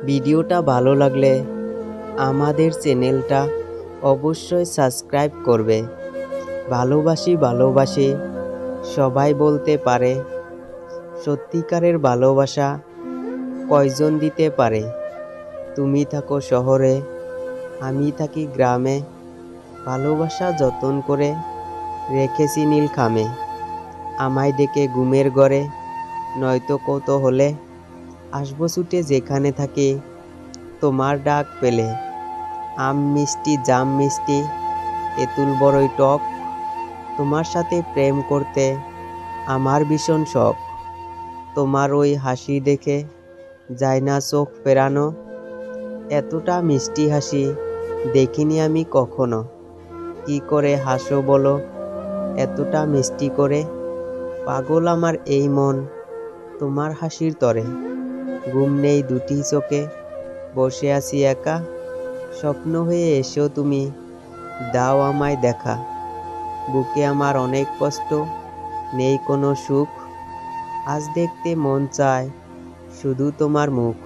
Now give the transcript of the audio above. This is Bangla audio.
ভিডিওটা ভালো লাগলে আমাদের চ্যানেলটা অবশ্যই সাবস্ক্রাইব করবে। ভালোবাসি ভালোবাসি সবাই বলতে পারে, সত্যিকারের ভালোবাসা কয়জন দিতে পারে? তুমি থাকো শহরে, আমি থাকি গ্রামে, ভালোবাসা যতন করে রেখেছি নীল খামে। আমায় ডেকে ঘুমের ঘরে, নয়তো কৌতূহলে আসবো ছুটে যেখানে থাকি তোমার ডাক পেলে। আম মিষ্টি জাম মিষ্টি তেঁতুল বড়ই টক, তোমার সাথে প্রেম করতে আমার ভীষণ শখ। তোমার ওই হাসি দেখে যায় না চোখ ফেরানো, এতটা মিষ্টি হাসি দেখিনি আমি কখনো। কি করে হাসো বলো এতটা মিষ্টি করে, পাগল আমার এই মন তোমার হাসির তরে। ঘুম নেই দুটি চোখে, বসে আছি একা, স্বপ্ন হয়ে এসো তুমি, দাও আমায় দেখা। বুকে আমার অনেক কষ্ট, নেই কোনো সুখ, আজ দেখতে মন চায় শুধু তোমার মুখ।